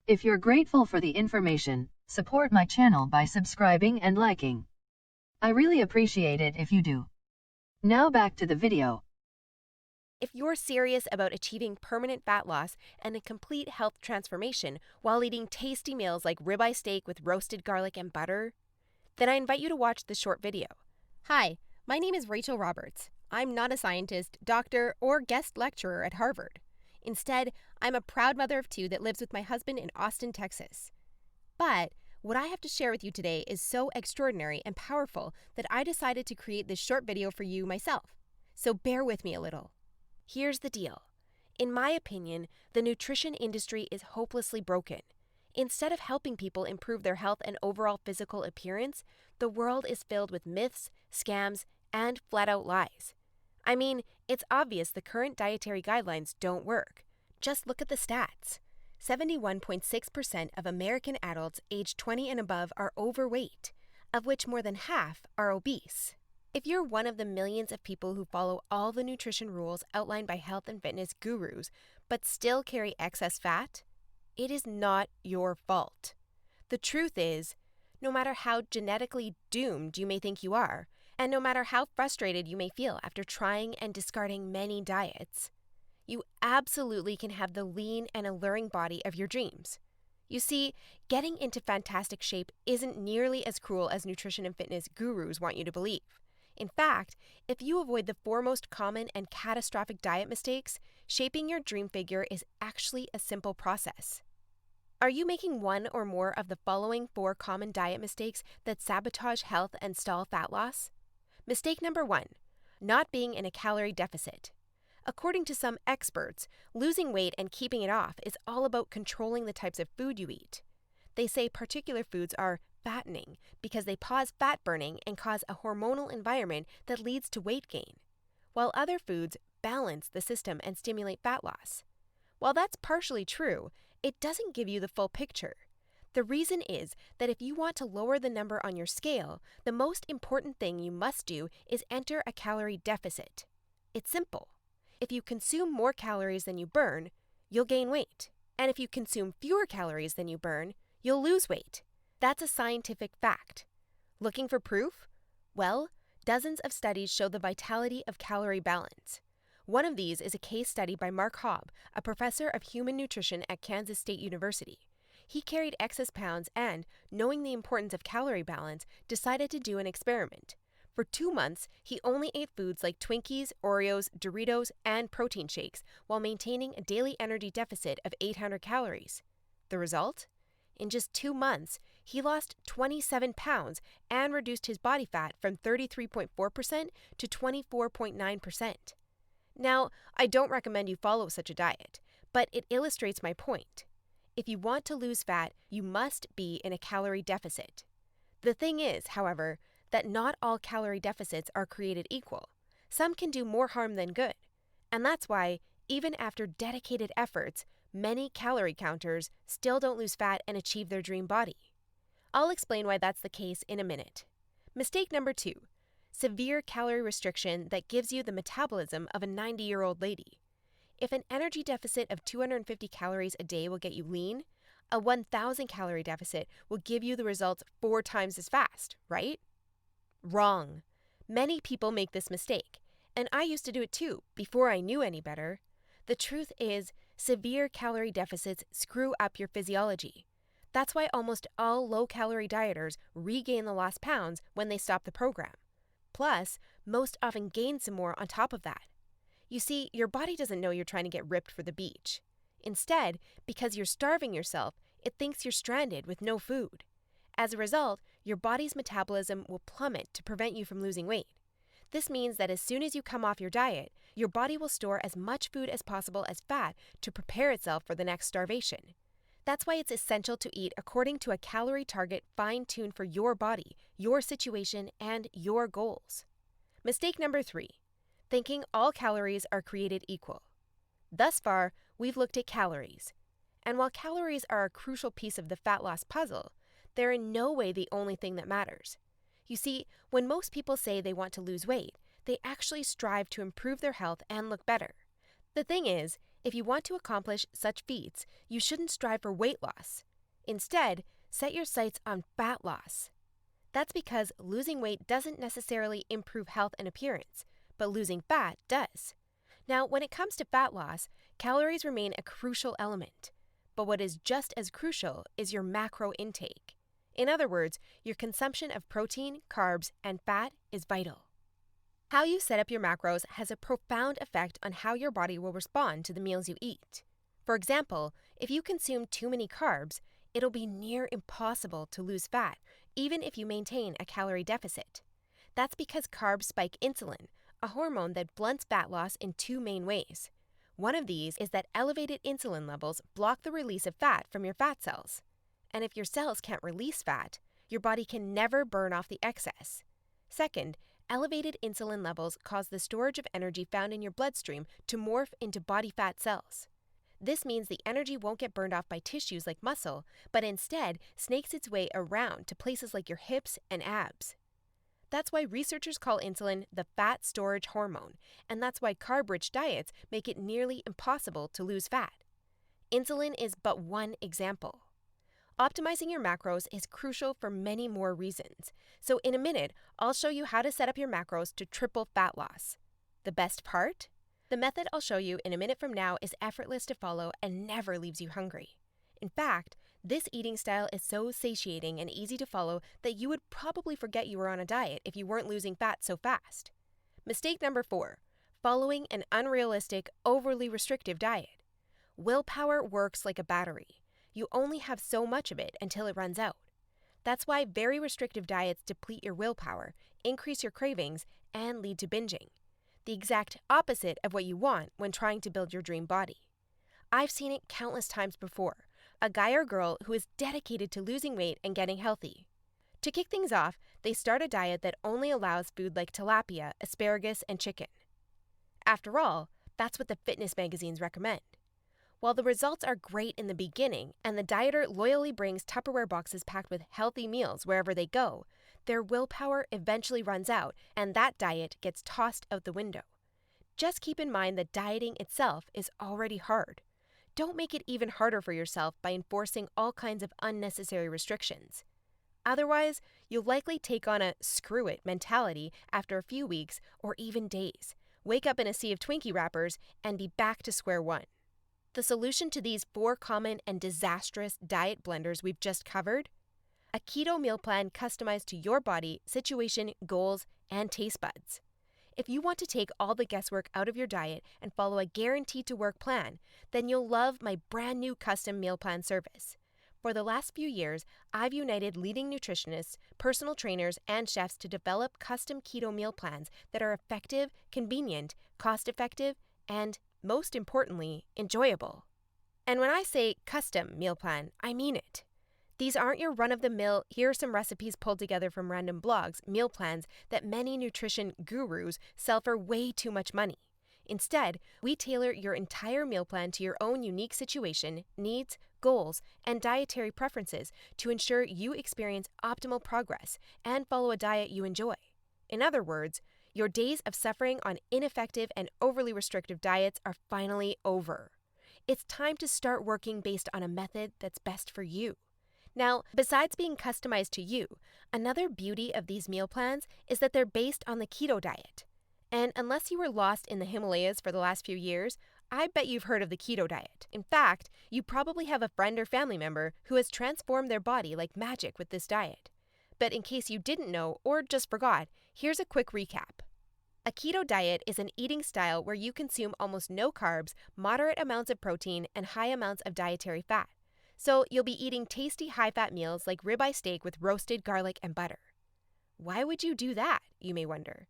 If you're grateful for the information, support my channel by subscribing and liking. I really appreciate it if you do. Now back to the video. If you're serious about achieving permanent fat loss and a complete health transformation while eating tasty meals like ribeye steak with roasted garlic and butter, then I invite you to watch this short video. Hi, my name is Rachel Roberts. I'm not a scientist, doctor, or guest lecturer at Harvard. Instead, I'm a proud mother of two that lives with my husband in Austin, Texas. But what I have to share with you today is so extraordinary and powerful that I decided to create this short video for you myself. So bear with me a little. Here's the deal. In my opinion, the nutrition industry is hopelessly broken. Instead of helping people improve their health and overall physical appearance, the world is filled with myths, scams, and flat-out lies. I mean, it's obvious the current dietary guidelines don't work. Just look at the stats. 71.6% of American adults aged 20 and above are overweight, of which more than half are obese. If you're one of the millions of people who follow all the nutrition rules outlined by health and fitness gurus, but still carry excess fat, it is not your fault. The truth is, no matter how genetically doomed you may think you are, and no matter how frustrated you may feel after trying and discarding many diets, you absolutely can have the lean and alluring body of your dreams. You see, getting into fantastic shape isn't nearly as cruel as nutrition and fitness gurus want you to believe. In fact, if you avoid the four most common and catastrophic diet mistakes, shaping your dream figure is actually a simple process. Are you making one or more of the following 4 common diet mistakes that sabotage health and stall fat loss? Mistake number 1, not being in a calorie deficit. According to some experts, losing weight and keeping it off is all about controlling the types of food you eat. They say particular foods are fattening because they pause fat burning and cause a hormonal environment that leads to weight gain, while other foods balance the system and stimulate fat loss. While that's partially true, it doesn't give you the full picture. The reason is that if you want to lower the number on your scale, the most important thing you must do is enter a calorie deficit. It's simple. If you consume more calories than you burn, you'll gain weight. And if you consume fewer calories than you burn, you'll lose weight. That's a scientific fact. Looking for proof? Well, dozens of studies show the vitality of calorie balance. One of these is a case study by Mark Hobb, a professor of human nutrition at Kansas State University. He carried excess pounds and, knowing the importance of calorie balance, decided to do an experiment. For 2 months, he only ate foods like Twinkies, Oreos, Doritos, and protein shakes while maintaining a daily energy deficit of 800 calories. The result? In just 2 months, he lost 27 pounds and reduced his body fat from 33.4% to 24.9%. Now, I don't recommend you follow such a diet, but it illustrates my point. If you want to lose fat, you must be in a calorie deficit. The thing is, however, that not all calorie deficits are created equal. Some can do more harm than good. And that's why, even after dedicated efforts, many calorie counters still don't lose fat and achieve their dream body. I'll explain why that's the case in a minute. Mistake number 2, severe calorie restriction that gives you the metabolism of a 90-year-old lady. If an energy deficit of 250 calories a day will get you lean, a 1,000 calorie deficit will give you the results 4 times as fast, right? Wrong. Many people make this mistake, and I used to do it too, before I knew any better. The truth is, severe calorie deficits screw up your physiology. That's why almost all low-calorie dieters regain the lost pounds when they stop the program. Plus, most often gain some more on top of that. You see, your body doesn't know you're trying to get ripped for the beach. Instead, because you're starving yourself, it thinks you're stranded with no food. As a result, your body's metabolism will plummet to prevent you from losing weight. This means that as soon as you come off your diet, your body will store as much food as possible as fat to prepare itself for the next starvation. That's why it's essential to eat according to a calorie target fine-tuned for your body, your situation, and your goals. Mistake number 3, thinking all calories are created equal. Thus far, we've looked at calories. And while calories are a crucial piece of the fat loss puzzle, they're in no way the only thing that matters. You see, when most people say they want to lose weight, they actually strive to improve their health and look better. The thing is, If you want to accomplish such feats, you shouldn't strive for weight loss. Instead, set your sights on fat loss. That's because losing weight doesn't necessarily improve health and appearance, but losing fat does. Now, when it comes to fat loss, calories remain a crucial element. But what is just as crucial is your macro intake. In other words, your consumption of protein, carbs, and fat is vital. How you set up your macros has a profound effect on how your body will respond to the meals you eat. For example, if you consume too many carbs, it'll be near impossible to lose fat, even if you maintain a calorie deficit. That's because carbs spike insulin, a hormone that blunts fat loss in two main ways. One of these is that elevated insulin levels block the release of fat from your fat cells. And if your cells can't release fat, your body can never burn off the excess. Second, elevated insulin levels cause the storage of energy found in your bloodstream to morph into body fat cells. This means the energy won't get burned off by tissues like muscle, but instead snakes its way around to places like your hips and abs. That's why researchers call insulin the fat storage hormone, and that's why carb-rich diets make it nearly impossible to lose fat. Insulin is but one example. Optimizing your macros is crucial for many more reasons. So in a minute, I'll show you how to set up your macros to triple fat loss. The best part? The method I'll show you in a minute from now is effortless to follow and never leaves you hungry. In fact, this eating style is so satiating and easy to follow that you would probably forget you were on a diet if you weren't losing fat so fast. Mistake number 4, following an unrealistic, overly restrictive diet. Willpower works like a battery. You only have so much of it until it runs out. That's why very restrictive diets deplete your willpower, increase your cravings, and lead to binging. The exact opposite of what you want when trying to build your dream body. I've seen it countless times before. A guy or girl who is dedicated to losing weight and getting healthy. To kick things off, they start a diet that only allows food like tilapia, asparagus, and chicken. After all, that's what the fitness magazines recommend. While the results are great in the beginning, and the dieter loyally brings Tupperware boxes packed with healthy meals wherever they go, their willpower eventually runs out, and that diet gets tossed out the window. Just keep in mind that dieting itself is already hard. Don't make it even harder for yourself by enforcing all kinds of unnecessary restrictions. Otherwise, you'll likely take on a screw it mentality after a few weeks or even days, wake up in a sea of Twinkie wrappers, and be back to square one. The solution to these 4 common and disastrous diet blunders we've just covered? A keto meal plan customized to your body, situation, goals, and taste buds. If you want to take all the guesswork out of your diet and follow a guaranteed-to-work plan, then you'll love my brand new custom meal plan service. For the last few years, I've united leading nutritionists, personal trainers, and chefs to develop custom keto meal plans that are effective, convenient, cost-effective, and most importantly, enjoyable. And when I say custom meal plan, I mean it. These aren't your run-of-the-mill, here are some recipes pulled together from random blogs, meal plans that many nutrition gurus sell for way too much money. Instead, we tailor your entire meal plan to your own unique situation, needs, goals, and dietary preferences to ensure you experience optimal progress and follow a diet you enjoy. In other words, your days of suffering on ineffective and overly restrictive diets are finally over. It's time to start working based on a method that's best for you. Now, besides being customized to you, another beauty of these meal plans is that they're based on the keto diet. And unless you were lost in the Himalayas for the last few years, I bet you've heard of the keto diet. In fact, you probably have a friend or family member who has transformed their body like magic with this diet. But in case you didn't know or just forgot, here's a quick recap. A keto diet is an eating style where you consume almost no carbs, moderate amounts of protein, and high amounts of dietary fat. So you'll be eating tasty high-fat meals like ribeye steak with roasted garlic and butter. Why would you do that, you may wonder?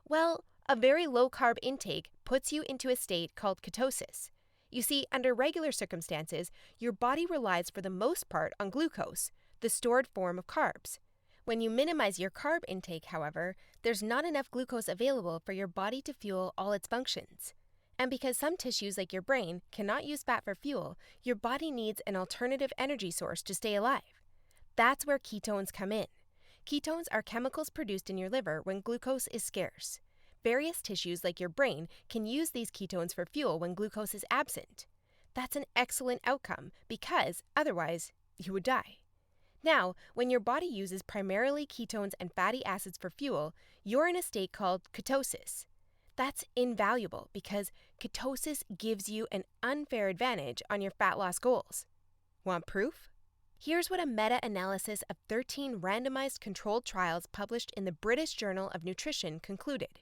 Well, a very low-carb intake puts you into a state called ketosis. You see, under regular circumstances, your body relies for the most part on glucose, the stored form of carbs. When you minimize your carb intake, however, there's not enough glucose available for your body to fuel all its functions. And because some tissues like your brain cannot use fat for fuel, your body needs an alternative energy source to stay alive. That's where ketones come in. Ketones are chemicals produced in your liver when glucose is scarce. Various tissues like your brain can use these ketones for fuel when glucose is absent. That's an excellent outcome because otherwise you would die. Now, when your body uses primarily ketones and fatty acids for fuel, you're in a state called ketosis. That's invaluable because ketosis gives you an unfair advantage on your fat loss goals. Want proof? Here's what a meta-analysis of 13 randomized controlled trials published in the British Journal of Nutrition concluded.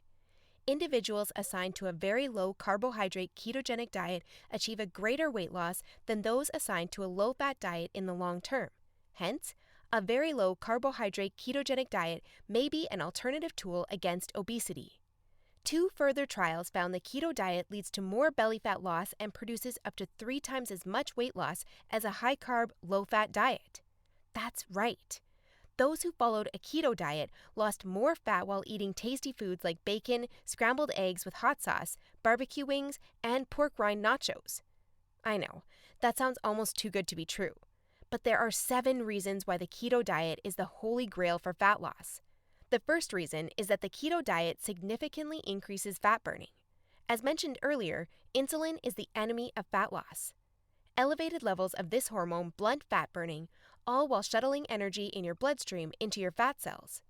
Individuals assigned to a very low carbohydrate ketogenic diet achieve a greater weight loss than those assigned to a low-fat diet in the long term. Hence, a very low carbohydrate ketogenic diet may be an alternative tool against obesity. 2 further trials found the keto diet leads to more belly fat loss and produces up to 3 times as much weight loss as a high-carb, low-fat diet. That's right. Those who followed a keto diet lost more fat while eating tasty foods like bacon, scrambled eggs with hot sauce, barbecue wings, and pork rind nachos. I know, that sounds almost too good to be true. But there are 7 reasons why the keto diet is the holy grail for fat loss. The first reason is that the keto diet significantly increases fat burning. As mentioned earlier, insulin is the enemy of fat loss. Elevated levels of this hormone blunt fat burning, all while shuttling energy in your bloodstream into your fat cells.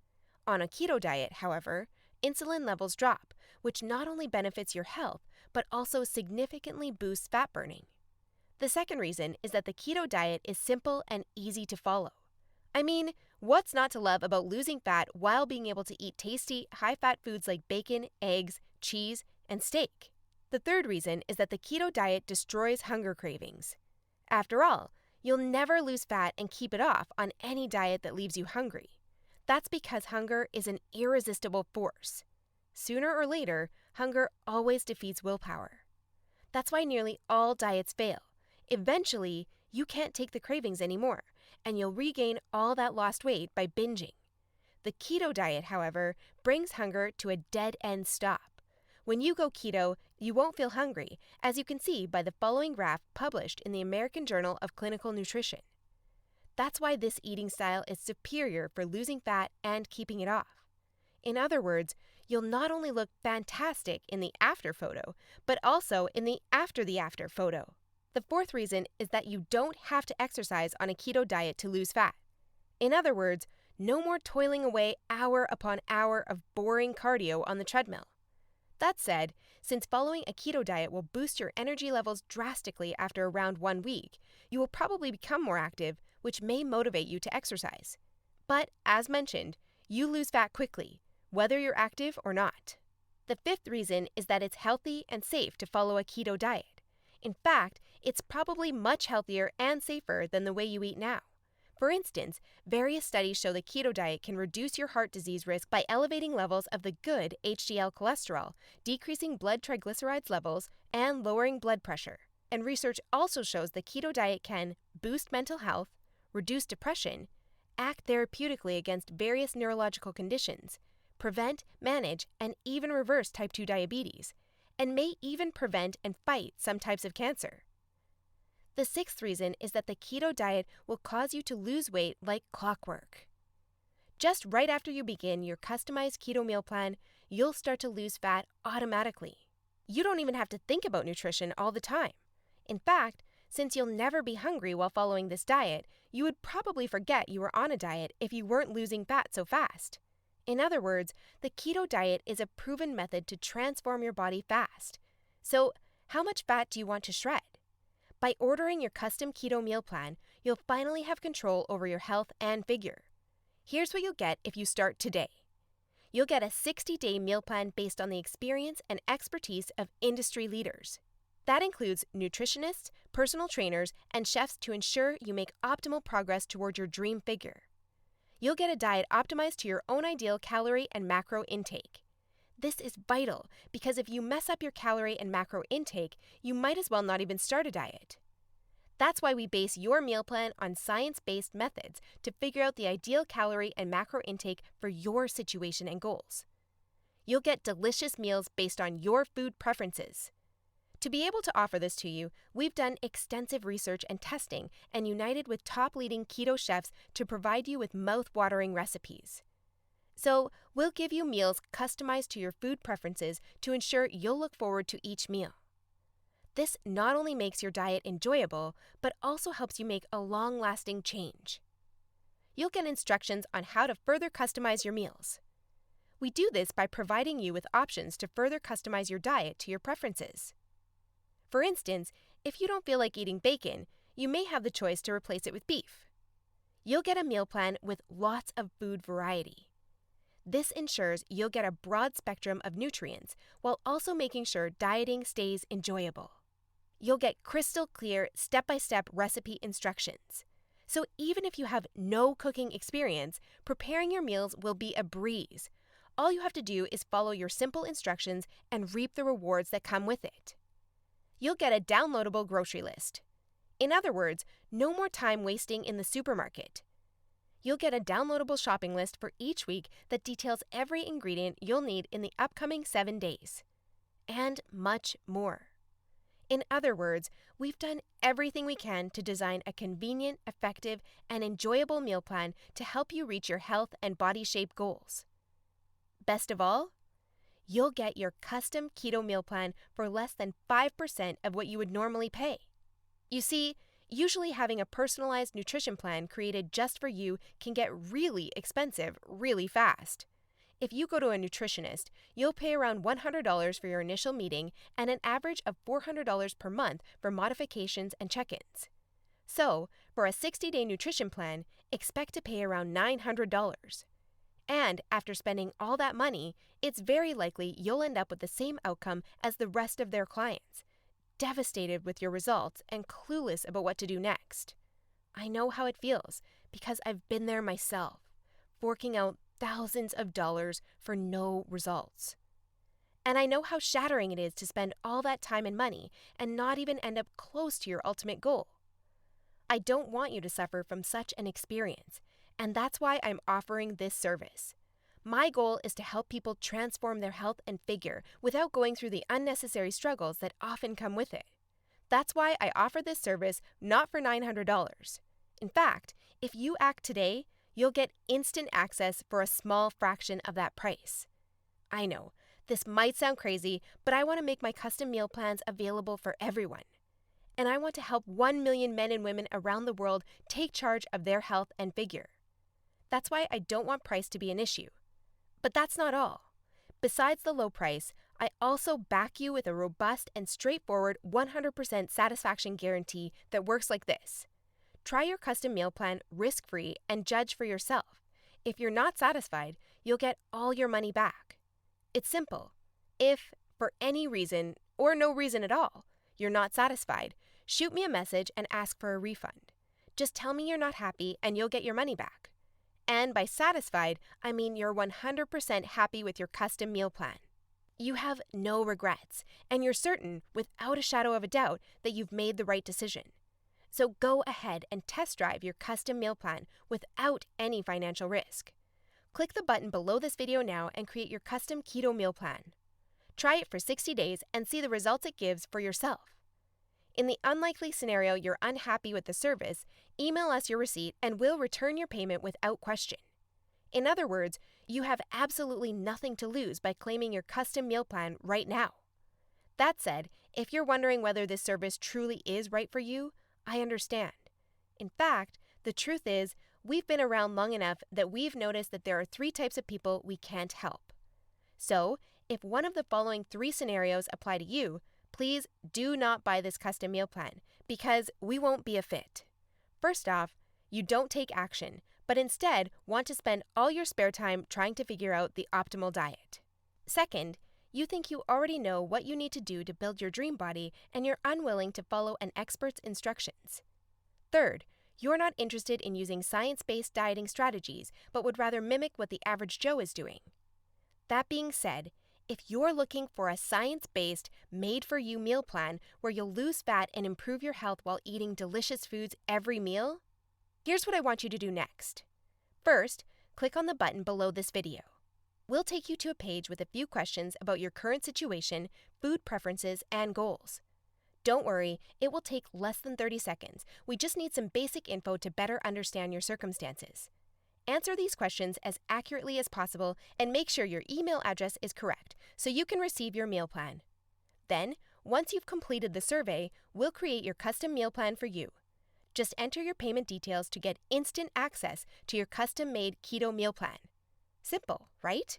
On a keto diet, however, insulin levels drop, which not only benefits your health, but also significantly boosts fat burning. The second reason is that the keto diet is simple and easy to follow. I mean, what's not to love about losing fat while being able to eat tasty, high-fat foods like bacon, eggs, cheese, and steak? The third reason is that the keto diet destroys hunger cravings. After all, you'll never lose fat and keep it off on any diet that leaves you hungry. That's because hunger is an irresistible force. Sooner or later, hunger always defeats willpower. That's why nearly all diets fail. Eventually, you can't take the cravings anymore, and you'll regain all that lost weight by binging. The keto diet, however, brings hunger to a dead-end stop. When you go keto, you won't feel hungry, as you can see by the following graph published in the American Journal of Clinical Nutrition. That's why this eating style is superior for losing fat and keeping it off. In other words, you'll not only look fantastic in the after photo, but also in the after photo. The fourth reason is that you don't have to exercise on a keto diet to lose fat. In other words, no more toiling away hour upon hour of boring cardio on the treadmill. That said, since following a keto diet will boost your energy levels drastically after around 1 week, you will probably become more active, which may motivate you to exercise. But, as mentioned, you lose fat quickly, whether you're active or not. The fifth reason is that it's healthy and safe to follow a keto diet. In fact, it's probably much healthier and safer than the way you eat now. For instance, various studies show the keto diet can reduce your heart disease risk by elevating levels of the good HDL cholesterol, decreasing blood triglycerides levels, and lowering blood pressure. And research also shows the keto diet can boost mental health, reduce depression, act therapeutically against various neurological conditions, prevent, manage, and even reverse type 2 diabetes, and may even prevent and fight some types of cancer. The sixth reason is that the keto diet will cause you to lose weight like clockwork. Just right after you begin your customized keto meal plan, you'll start to lose fat automatically. You don't even have to think about nutrition all the time. In fact, since you'll never be hungry while following this diet, you would probably forget you were on a diet if you weren't losing fat so fast. In other words, the keto diet is a proven method to transform your body fast. So, how much fat do you want to shred? By ordering your custom keto meal plan, you'll finally have control over your health and figure. Here's what you'll get if you start today. You'll get a 60-day meal plan based on the experience and expertise of industry leaders. That includes nutritionists, personal trainers, and chefs to ensure you make optimal progress toward your dream figure. You'll get a diet optimized to your own ideal calorie and macro intake. This is vital because if you mess up your calorie and macro intake, you might as well not even start a diet. That's why we base your meal plan on science-based methods to figure out the ideal calorie and macro intake for your situation and goals. You'll get delicious meals based on your food preferences. To be able to offer this to you, we've done extensive research and testing and united with top leading keto chefs to provide you with mouth-watering recipes. So, we'll give you meals customized to your food preferences to ensure you'll look forward to each meal. This not only makes your diet enjoyable, but also helps you make a long-lasting change. You'll get instructions on how to further customize your meals. We do this by providing you with options to further customize your diet to your preferences. For instance, if you don't feel like eating bacon, you may have the choice to replace it with beef. You'll get a meal plan with lots of food variety. This ensures you'll get a broad spectrum of nutrients while also making sure dieting stays enjoyable. You'll get crystal clear step-by-step recipe instructions. So even if you have no cooking experience, preparing your meals will be a breeze. All you have to do is follow your simple instructions and reap the rewards that come with it. You'll get a downloadable grocery list. In other words, no more time wasting in the supermarket. You'll get a downloadable shopping list for each week that details every ingredient you'll need in the upcoming 7 days. And much more. In other words, we've done everything we can to design a convenient, effective, and enjoyable meal plan to help you reach your health and body shape goals. Best of all, you'll get your custom keto meal plan for less than 5% of what you would normally pay. You see, usually having a personalized nutrition plan created just for you can get really expensive really fast. If you go to a nutritionist, you'll pay around $100 for your initial meeting and an average of $400 per month for modifications and check-ins. So, for a 60-day nutrition plan, expect to pay around $900. And after spending all that money, it's very likely you'll end up with the same outcome as the rest of their clients, devastated with your results and clueless about what to do next. I know how it feels because I've been there myself, forking out thousands of dollars for no results. And I know how shattering it is to spend all that time and money and not even end up close to your ultimate goal. I don't want you to suffer from such an experience, and that's why I'm offering this service. My goal is to help people transform their health and figure without going through the unnecessary struggles that often come with it. That's why I offer this service not for $900. In fact, if you act today, you'll get instant access for a small fraction of that price. I know, this might sound crazy, but I want to make my custom meal plans available for everyone. And I want to help 1 million men and women around the world take charge of their health and figure. That's why I don't want price to be an issue. But that's not all. Besides the low price, I also back you with a robust and straightforward 100% satisfaction guarantee that works like this. Try your custom meal plan risk-free and judge for yourself. If you're not satisfied, you'll get all your money back. It's simple. If, for any reason, or no reason at all, you're not satisfied, shoot me a message and ask for a refund. Just tell me you're not happy and you'll get your money back. And by satisfied, I mean you're 100% happy with your custom meal plan. You have no regrets, and you're certain, without a shadow of a doubt, that you've made the right decision. So go ahead and test drive your custom meal plan without any financial risk. Click the button below this video now and create your custom keto meal plan. Try it for 60 days and see the results it gives for yourself. In the unlikely scenario you're unhappy with the service, email us your receipt and we'll return your payment without question. In other words, you have absolutely nothing to lose by claiming your custom meal plan right now. That said, if you're wondering whether this service truly is right for you, I understand. In fact, the truth is, we've been around long enough that we've noticed that there are 3 types of people we can't help. So, if one of the following 3 scenarios apply to you, please do not buy this custom meal plan because we won't be a fit. First off, you don't take action, but instead want to spend all your spare time trying to figure out the optimal diet. Second, you think you already know what you need to do to build your dream body and you're unwilling to follow an expert's instructions. Third, you're not interested in using science-based dieting strategies, but would rather mimic what the average Joe is doing. That being said, if you're looking for a science-based, made-for-you meal plan where you'll lose fat and improve your health while eating delicious foods every meal, here's what I want you to do next. First, click on the button below this video. We'll take you to a page with a few questions about your current situation, food preferences, and goals. Don't worry, it will take less than 30 seconds. We just need some basic info to better understand your circumstances. Answer these questions as accurately as possible and make sure your email address is correct so you can receive your meal plan. Then, once you've completed the survey, we'll create your custom meal plan for you. Just enter your payment details to get instant access to your custom-made keto meal plan. Simple, right?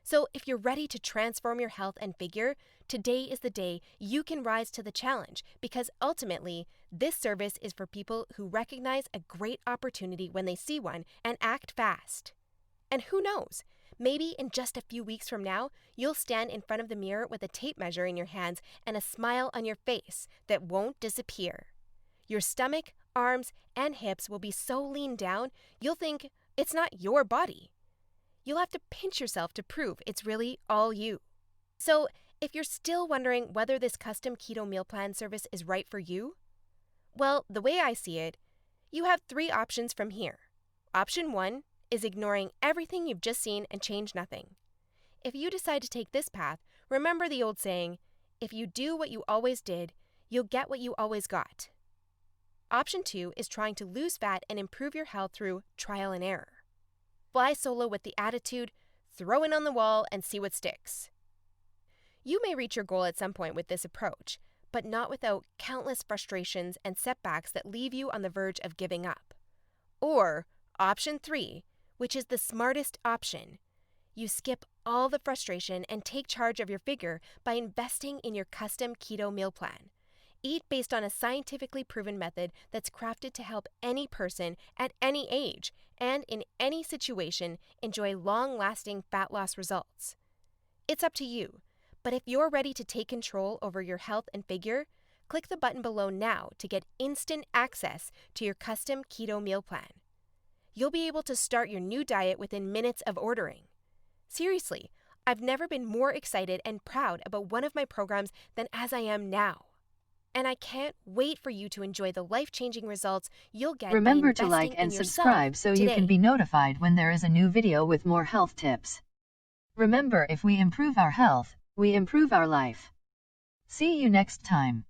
So if you're ready to transform your health and figure, today is the day you can rise to the challenge, because ultimately, this service is for people who recognize a great opportunity when they see one and act fast. And who knows, maybe in just a few weeks from now, you'll stand in front of the mirror with a tape measure in your hands and a smile on your face that won't disappear. Your stomach, arms, and hips will be so lean down, you'll think it's not your body. You'll have to pinch yourself to prove it's really all you. So, if you're still wondering whether this custom keto meal plan service is right for you, well, the way I see it, you have 3 options from here. Option 1 is ignoring everything you've just seen and change nothing. If you decide to take this path, remember the old saying, if you do what you always did, you'll get what you always got. Option 2 is trying to lose fat and improve your health through trial and error. Fly solo with the attitude, throw in on the wall and see what sticks. You may reach your goal at some point with this approach, but not without countless frustrations and setbacks that leave you on the verge of giving up. Or option 3, which is the smartest option. You skip all the frustration and take charge of your figure by investing in your custom keto meal plan. Eat based on a scientifically proven method that's crafted to help any person at any age and in any situation enjoy long-lasting fat loss results. It's up to you, but if you're ready to take control over your health and figure, click the button below now to get instant access to your custom keto meal plan. You'll be able to start your new diet within minutes of ordering. Seriously, I've never been more excited and proud about one of my programs than as I am now. And I can't wait for you to enjoy the life-changing results you'll get Remember by to investing like in and yourself subscribe so you can today. be notified when there is a new video with more health tips. Remember, if we improve our health, we improve our life. See you next time.